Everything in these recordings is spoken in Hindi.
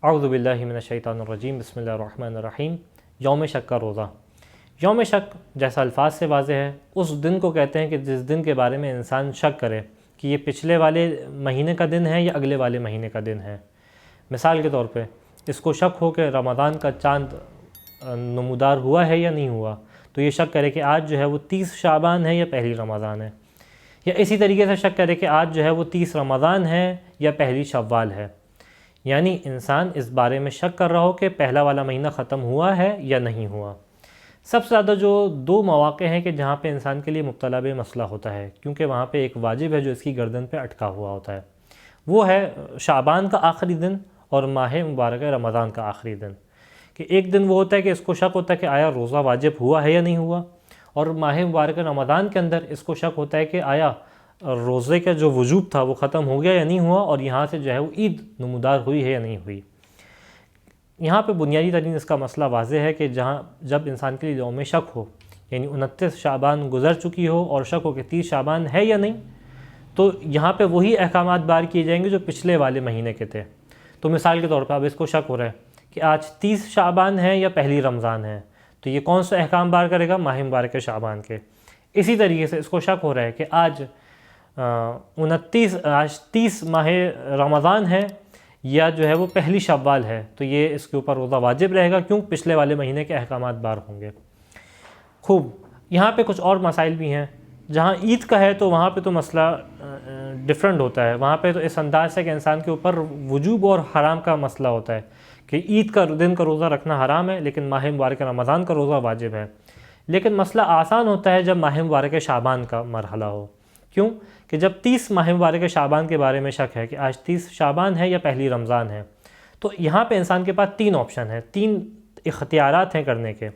औज़ु बिल्लाहि मिनश्शैतानिर्रजीम बिस्मिल्लाहिर्रहमानिर्रहीम। यौम शक का रोज़ा। यौम शक जैसा अल्फाज से वाज़ेह है, उस दिन को कहते हैं कि जिस दिन के बारे में इंसान शक करे कि ये पिछले वाले महीने का दिन है या अगले वाले महीने का दिन है। मिसाल के तौर पे इसको शक हो कि रमज़ान का चाँद नमूदार हुआ है या नहीं हुआ, तो ये शक करे कि आज जो है वो 30 शाबान है या पहली रमज़ान है। या इसी तरीके से शक करे कि आज जो है वो 30 रमज़ान है या पहली शव्वाल है। यानी इंसान इस बारे में शक कर रहा हो कि पहला वाला महीना ख़त्म हुआ है या नहीं हुआ। सबसे ज़्यादा जो दो मौक़े हैं कि जहाँ पे इंसान के लिए मुब्तला बे मसला होता है, क्योंकि वहाँ पे एक वाजिब है जो इसकी गर्दन पे अटका हुआ होता है, वो है शाबान का आखिरी दिन और माह मुबारक रमज़ान का आखिरी दिन। कि एक दिन वो होता है कि इसको शक होता है कि आया रोज़ा वाजिब हुआ है या नहीं हुआ, और माह मुबारक रमज़ान के अंदर इसको शक होता है कि आया रोज़े का जो वजूब था वो ख़त्म हो गया या नहीं हुआ, और यहाँ से जो है वो ईद नमूदार हुई है या नहीं हुई। यहाँ पे बुनियादी तरीन इसका मसला वाज़ेह है कि जब इंसान के लिए यौम शक हो, यानी 29 शाबान गुज़र चुकी हो और शक हो कि 30 शाबान है या नहीं, तो यहाँ पे वही अहकामात बार किए जाएंगे जो पिछले वाले महीने के थे। तो मिसाल के तौर पर अब इसको शक हो रहा है कि आज 30 शाबान है या पहली रमज़ान है, तो ये कौन सा अहकाम बार करेगा? माह मुबारक शाबान के। इसी तरीके से इसको शक हो रहा है कि आज 30 माह रमज़ान है या जो है वो पहली शव्वाल है, तो ये इसके ऊपर रोज़ा वाजिब रहेगा, क्यों? पिछले वाले महीने के अहकामात बार होंगे। खूब, यहाँ पे कुछ और मसाइल भी हैं। जहाँ ईद का है तो वहाँ पे तो मसला डिफरेंट होता है। वहाँ पे तो इस अंदाज से कि इंसान के ऊपर वजूब और हराम का मसला होता है कि ईद का दिन का रोज़ा रखना हराम है, लेकिन माह मुबारक रमज़ान का रोज़ा वाजिब है। लेकिन मसला आसान होता है जब माह मुबारक शाबान का मरहला हो। क्यों? कि जब 30 माह मुबारक शाबान के बारे में शक है कि आज 30 शाबान है या पहली रमज़ान है, तो यहाँ पे इंसान के पास 3 ऑप्शन है, 3 इख्तियारात हैं करने के।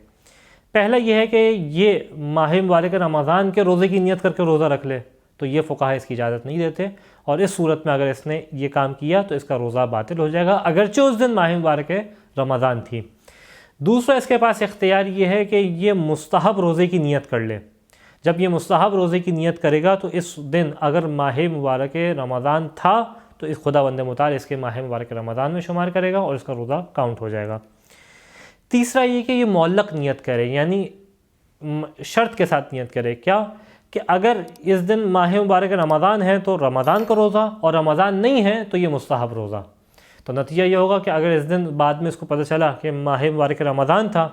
पहला ये है कि ये माह मुबारक रमज़ान के रोज़े की नियत करके रोज़ा रख ले, तो ये फ़ुक़हा इसकी इजाज़त नहीं देते, और इस सूरत में अगर इसने ये काम किया तो इसका रोज़ा बातिल हो जाएगा, अगरचे उस दिन माह मुबारक रमज़ान थी। दूसरा इसके पास इख्तियार ये है कि ये मुस्तहब रोज़े की नियत कर ले। जब ये मुस्तहब रोज़े की नियत करेगा तो इस दिन अगर माह मुबारक रमज़ान था तो इस खुदावंद मुताल इसके माह मुबारक रमज़ान में शुमार करेगा और इसका रोज़ा काउंट हो जाएगा। तीसरा ये कि ये मुअल्लक़ नियत करे, यानी शर्त के साथ नियत करे। क्या? कि अगर इस दिन माह मुबारक रमज़ान है तो रमज़ान का रोज़ा, और रमज़ान नहीं है तो ये मुस्तहब रोज़ा। तो नतीजा ये होगा कि अगर इस दिन बाद में इसको पता चला कि माह मुबारक रमज़ान था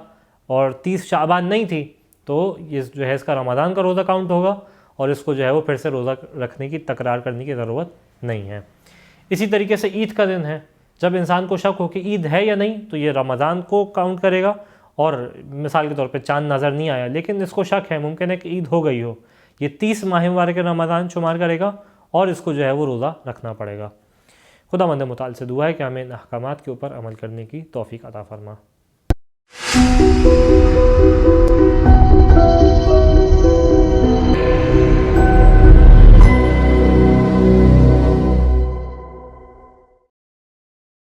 और 30 शाबान नहीं थी, तो ये जो है इसका रमज़ान का रोज़ा काउंट होगा और इसको जो है वो फिर से रोज़ा रखने की तकरार करने की ज़रूरत नहीं है। इसी तरीके से ईद का दिन है, जब इंसान को शक हो कि ईद है या नहीं, तो ये रमज़ान को काउंट करेगा। और मिसाल के तौर पे चाँद नज़र नहीं आया लेकिन इसको शक है, मुमकिन है कि ईद हो गई हो, ये 30 माह मुबारक रमज़ान शुमार करेगा और इसको जो है वो रोज़ा रखना पड़ेगा। खुदावंद मुताल से दुआ है कि हमें इन अहकामात के ऊपर अमल करने की तौफ़ीक़ अता फ़रमा।